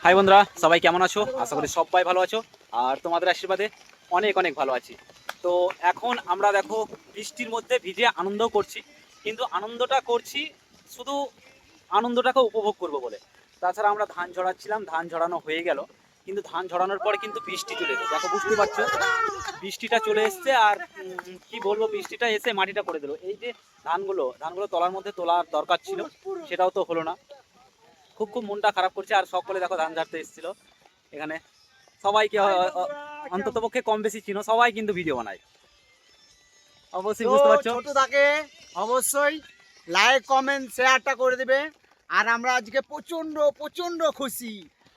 High বন্ধুরা, সবাই কেমন আছো? আশা করি সবাই ভালো আছো আর তোমাদের আশীর্বাদে অনেক অনেক ভালো আছি। তো এখন আমরা দেখো বৃষ্টির মধ্যে ভিজে আনন্দ করছি, কিন্তু আনন্দটা করছি শুধু আনন্দটাকে উপভোগ করব বলে। তাছাড়া আমরা ধান ঝরাচ্ছিলাম, ধান ঝরানো হয়ে গেল, কিন্তু ধান ঝরানোর পরে কিন্তু বৃষ্টি চলে এলো। দেখো বুঝতে পারছো, বৃষ্টিটা চলে এসছে আর কি বলবো, বৃষ্টিটা এসে মাটিটা করে দিল। এই যে ধানগুলো তলার মধ্যে তোলার দরকার ছিল, সেটাও তো হলো না। খুব খুব মনটা খারাপ করছে। আর সকলে দেখো ধান ঝাড়তে এসেছিল এখানে। সবাইকে অন্তত পক্ষে কম বেশি চিনো, সবাই কিন্তু ভিডিও বানায়, অবশ্যই বুঝতে পারছো। ছোট থাকে অবশ্যই লাইক কমেন্ট শেয়ারটা করে দিবে। আর আমরা আজকে প্রচন্ড প্রচন্ড খুশি।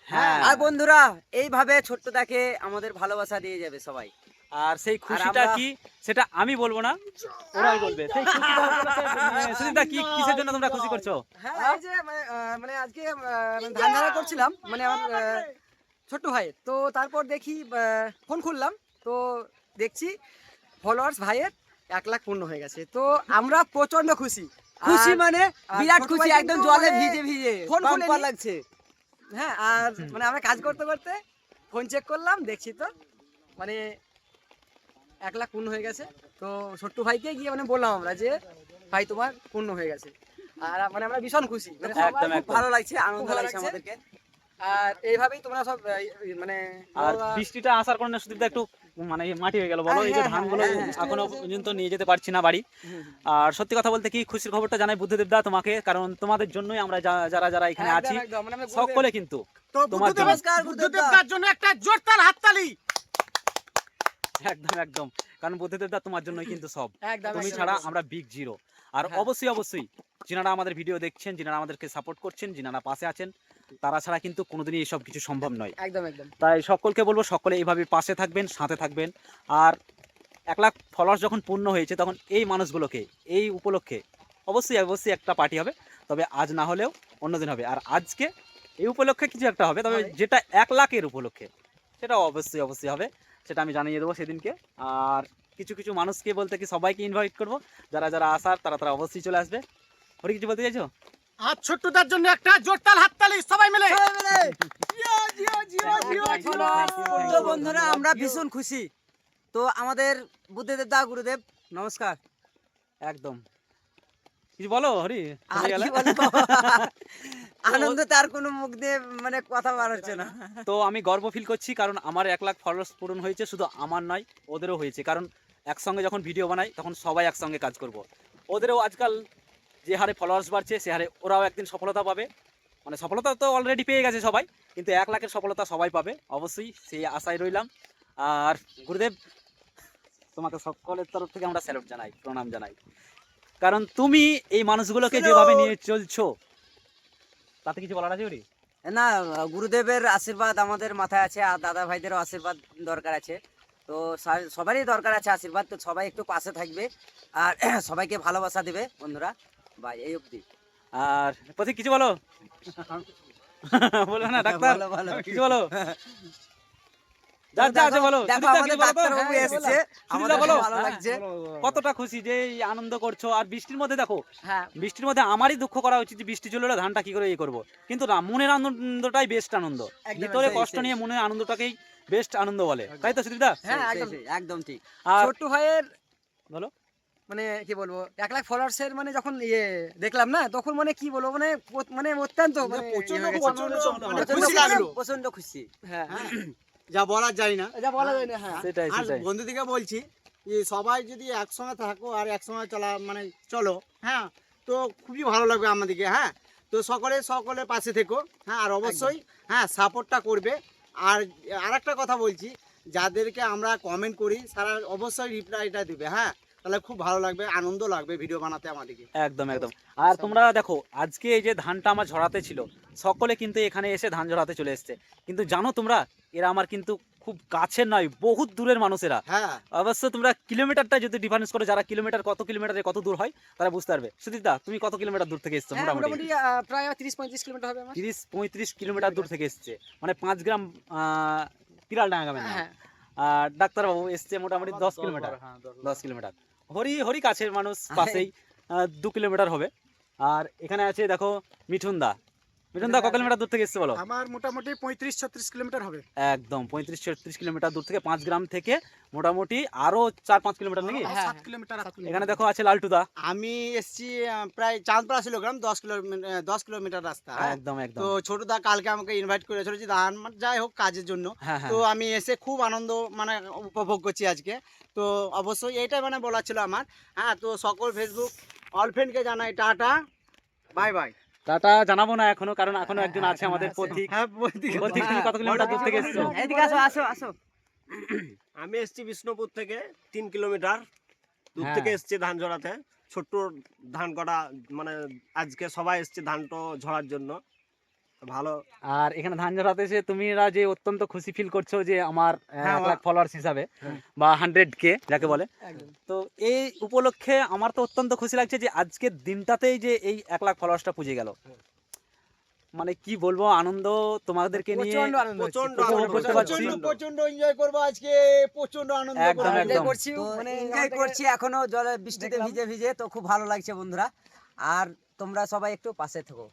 হ্যাঁ, আর বন্ধুরা এইভাবে ছোট্টটাকে আমাদের ভালোবাসা দিয়ে যাবে সবাই। আর সেই খুশিটা কি সেটা আমি বলবো না, ওরাই বলবে। সেই খুশিটা সুদীপদা, কি কিসের জন্য তোমরা খুশি করছো? হ্যাঁ, এই যে মানে আজকে ধান ধারা করছিলাম, মানে আমার ছোট্ট ভাই। তো তারপর দেখি ফোন খুললাম, তো দেখছি ফলোয়ার্স ভাইয়ের 1 লাখ পূর্ণ হয়ে গেছে। তো আমরা প্রচন্ড খুশি। খুশি মানে বিরাট ছোট খুশি, ভাই একদম কিন্তু জলে মানে ভিজে ভিজে ফোন বাম্পার খুলেনি। লাগছে। হ্যাঁ, আর মানে আমরা কাজ করতে করতে ফোন চেক করলাম, দেখছি তো মানে 1 লাখ পূর্ণ হয়ে গেছে। তো ছোট্ট ভাইকে গিয়ে মানে বললাম আমরা যে ভাই তোমার পূর্ণ হয়ে গেছে। আর মানে আমরা ভীষণ খুশি, মানে সবাই একদম, খুব একদম। ভালো লাগছে, আনন্দ ভালো লাগছে লাগছে। আমাদেরকে। আর এইভাবেই তোমরা সব মানে আর বৃষ্টিটা আসার কারণে সুদীপদা একটু মানে মাটি হয়ে গেল বলো। এই যে হ্যাঁ, ধানগুলো হ্যাঁ, হ্যাঁ, এখনো পর্যন্ত নিয়ে যেতে পারছি না বাড়ি। আর সত্যি কথা বলতে কি, খুশির খবরটা জানাই বুদ্ধদেবদা তোমাকে, কারণ তোমাদের জন্যই আমরা যারা যারা এখানে আছি একদম, মানে আমরা সকলে কিন্তু তো তোমার জন্য। নমস্কার বুদ্ধদেবদার জন্য একটা জোরদার হাততালি। একদম একদম, কারণ বুদ্ধদেবদা তোমার জন্যই কিন্তু সব। একদম, তুমি একদম, ছাড়া একদম। আমরা বিগ জিরো। আর হ্যাঁ। অবশ্যই অবশ্যই যিনারা আমাদের ভিডিও দেখছেন, যিনারা আমাদেরকে সাপোর্ট করছেন, যিনারা পাশে আছেন, তারা ছাড়া কিন্তু কোনোদিনই এইসব কিছু সম্ভব নয়। একদম একদম তাই সকলকে বলবো, সকলে এইভাবে পাশে থাকবেন, সাথে থাকবেন। আর 1 লাখ ফলোয়ার্স যখন পূর্ণ হয়েছে, তখন এই মানুষগুলোকে এই উপলক্ষে অবশ্যই অবশ্যই একটা পার্টি হবে। তবে আজ না হলেও অন্যদিন হবে। আর আজকে এই উপলক্ষে কিছু একটা হবে, তবে যেটা 1 লাখের উপলক্ষে সেটা অবশ্যই অবশ্যই হবে, সেটা আমি জানিয়ে দেবো সেদিনকে। আর কিছু কিছু মানুষকে বলতে কি সবাইকে ইনভাইট করব, যারা যারা আসার তারা তারা অবশ্যই চলে আসবে। ওরে কিছু বলতে চাইছো? আর ছোট্টদার জন্য একটা জোরদার হাততালি সবাই মিলে। জিও, জিও, জিও, জিও, জিও। তো বন্ধুরা আমরা ভীষণ খুশি। তো আমাদের বুদ্ধদেব দা, গুরুদেব নমস্কার। একদম, কিছু বলো হরি। আর কি বলবো, আনন্দতে আর কোনো মুখ দিয়ে মানে কথা বার হচ্ছে না। তো আমি গর্ব ফিল করছি, কারণ আমার 1 লাখ ফলোয়ার্স পূরণ হয়েছে। শুধু আমার নয়, ওদেরও হয়েছে। কারণ একসঙ্গে যখন ভিডিও বানাই তখন সবাই একসঙ্গে কাজ করব। ওদেরও আজকাল যে হারে ফলোয়ার্স বাড়ছে, সে হারে ওরাও একদিন সফলতা পাবে। মানে সফলতা তো অলরেডি পেয়ে গেছে সবাই, কিন্তু 1 লাখের সফলতা সবাই পাবে অবশ্যই, সেই আশায় রইলাম। আর গুরুদেব, তোমাকে সকলের তরফ থেকে আমরা স্যালুট জানাই, প্রণাম জানাই। কারণ তুমি এই মানুষগুলোকে যেভাবে নিয়ে চলছো, তাতে কিছু বলার আছে ওরি? না, গুরুদেবের আশীর্বাদ আমাদের মাথায় আছে, আর দাদা ভাইদেরও আশীর্বাদ দরকার আছে। তো সবারই দরকার আছে আশীর্বাদ। তো সবাই একটু পাশে থাকবে আর সবাইকে ভালোবাসা দেবে বন্ধুরা। ভাই এই অবধি। আর প্রতীক কিছু বলো। বলো না ডাক্তার, বলো, বলো। কিছু বলো। যার যা আছে বলো। দেখো সুদীপদা, আমাদের কিছু বলো তো? ডাক্তারবাবু হ্যাঁ, এসেছে, সুদীপদা আমাদের বলো। ভালো লাগছে। কতটা খুশি যে এই আনন্দ করছো। আর বৃষ্টির মধ্যে দেখো, হ্যাঁ, বৃষ্টির মধ্যে আমারই দুঃখ করা উচিত যে বৃষ্টি চলে এলো, ধানটা কি করে ইয়ে করবো। কিন্তু না, মনের আনন্দটাই বেস্ট আনন্দ। একদম, ভিতরে সেই, কষ্ট সেই। নিয়ে মনের আনন্দটাকেই বেস্ট আনন্দ বলে, তাই তো সুদীপদা? হ্যাঁ, সেই, একদম। সেই, একদম ঠিক। আর ছোট্ট ভাইয়ের বলো। মানে কি বলবো, 1 লাখ ফলোয়ার্সের মানে যখন দেখলাম না, তখন মানে কি বলবো, মানে মানে অত্যন্ত মানে প্রচন্ড ইয়ে হয়ে গেছে। প্রচন্ড মানে প্রচন্ড খুশি লাগলো। প্রচন্ড খুশি। হ্যাঁ, যা বলার যায় না। এটা বলা যায় না। হ্যাঁ, সেটাই আর সেটাই। বন্ধুদিকে বলছি যে সবাই যদি একসঙ্গে থাকো আর একসঙ্গে মানে চলো, হ্যাঁ, তো খুবই ভালো লাগবে আমাদেরকে। হ্যাঁ, তো সকলের পাশে থেকো। হ্যাঁ, আর অবশ্যই হ্যাঁ সাপোর্টটা করবে। আর আরেকটা কথা বলছি, যাদেরকে আমরা কমেন্ট করি তারা অবশ্যই রিপ্লাইটা দিবে। হ্যাঁ, তাহলে খুব ভালো লাগবে, আনন্দ লাগবে ভিডিও বানাতে আমাদেরকে। একদম একদম। আর তোমরা দেখো, আজকে এই যে ধানটা আমার ঝরাতে ছিল, সকলে কিন্তু এখানে এসে ধান ঝরাতে চলে এসছে। কিন্তু জানো তোমরা, এরা আমার কিন্তু খুব কাছের নয়, বহুত দূরের মানুষেরা। হ্যাঁ, অবশ্য তোমরা কিলোমিটারটা যদি ডিফারেন্স করো, যারা কত কিলোমিটারে কত দূর হয় তারা বুঝতে পারবে। সুদীপদা, তুমি কত কিলোমিটার দূর থেকে এসছো? হ্যাঁ, মোটামুটি মোটামুটি প্রায় 30-35 কিলোমিটার হবে আমার। 30-35 কিলোমিটার দূর থেকে এসছে, মানে 5 গ্রাম পিরালডাঙ্গা গ্রামে না। হ্যাঁ, আর ডাক্তারবাবু এসছে মোটামুটি 10 কিলোমিটার। 10 কিলোমিটার। হরি কাছের মানুষ, পাশেই 2 কিলোমিটার হবে। আর এখানে আছে দেখো মিঠুন দা, মিঠুন দা ক কিলোমিটার দূর থেকে এসছে বলো? আমার মোটামুটি 35-36 কিলোমিটার হবে। একদম 35-36 কিলোমিটার দূর থেকে 5 গ্রাম থেকে মোটামুটি আরো 4-5 কিলোমিটার নাকি? হ্যাঁ, 7 কিলোমিটার 8 কিলোমিটার। এখানে দেখো আছে লালটুদা। আমি এসছি প্রায় চাঁদপাড়া ছিল গ্রাম 10 কিলোমিটার রাস্তা, হ্যাঁ। একদম একদম। তো ছোটদা কালকে আমাকে ইনভাইট করেছিল যে ধান যাই হোক কাজের জন্য। হ্যাঁ হ্যাঁ তো আমি এসে খুব আনন্দ মানে উপভোগ করছি আজকে। তো অবশ্যই এইটাই মানে বলার ছিল আমার, হ্যাঁ। তো সকল ফেসবুক অল ফ্রেন্ডকে জানাই টাটা, বাই বাই। টাটা জানাবো না এখনো, কারণ এখনো একজন আছে আমাদের পথিক। হ্যাঁ পথিক, তুমি কত কিলোমিটার দূর থেকে এসছো? এদিকে আসো আসো আসো। আমি এসেছি বিষ্ণুপুর থেকে 3 কিলোমিটার দূর হ্যাঁ। থেকে এসেছি ধান ঝরাতে। ছোট্ট ধান কটা মানে আজকে সবাই এসেছে ধানটো ঝরার জন্য। ভালো। আর এখানে ধান ঝরাতে এসে তুমিরা যে অত্যন্ত খুশি ফিল করছো যে আমার হ্যাঁ, 1 লাখ ফলোয়ার্স হিসাবে বা 100K যাকে বলে, একদম। তো এই উপলক্ষে আমার তো অত্যন্ত খুশি লাগছে যে আজকের দিনটাতেই যে এই 1 লাখ ফলোয়ার্সটা পুজে গেল। মানে কি বলবো, আনন্দ তোমাদেরকে নিয়ে প্রচন্ড আনন্দ হচ্ছে, প্রচন্ড প্রচন্ড উপভোগ করতে পারছি। প্রচন্ড এনজয় করবো আজকে, প্রচন্ড আনন্দ একদম, করবো। একদম। করছি তো মানে এনজয় করছি এখনো জলে বৃষ্টিতে দেখলাম। ভিজে ভিজে, তো খুব ভালো লাগছে বন্ধুরা। আর তোমরা সবাই একটু পাশে থেকো।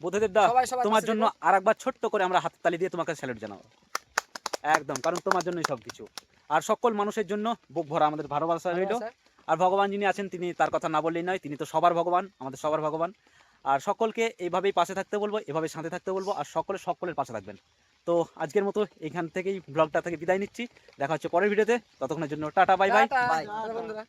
বুদ্ধদেব দা, সবাই সবার তোমার পাশে জন্য থেকো। আরেকবার ছোট্ট করে আমরা হাততালি দিয়ে তোমাকে স্যালুট জানাবো। একদম, কারণ তোমার জন্যই সবকিছু। আর সকল মানুষের জন্য বুক ভরা আমাদের ভালোবাসা রইল। আর ভগবান যিনি আছেন তিনি তার কথা না বললেই নয়, তিনি তো সবার ভগবান, আমাদের সবার ভগবান। আর সকলকে এইভাবেই পাশে থাকতে বলবো, এভাবে সাথে থাকতে বলবো, আর সকলের পাশে থাকবেন। তো আজকের মতো এখান থেকেই ব্লগটা থেকে বিদায় নিচ্ছি। দেখা হচ্ছে পরের ভিডিওতে, ততক্ষণের জন্য tata bye bye. Tata, bye. বন্ধুরা।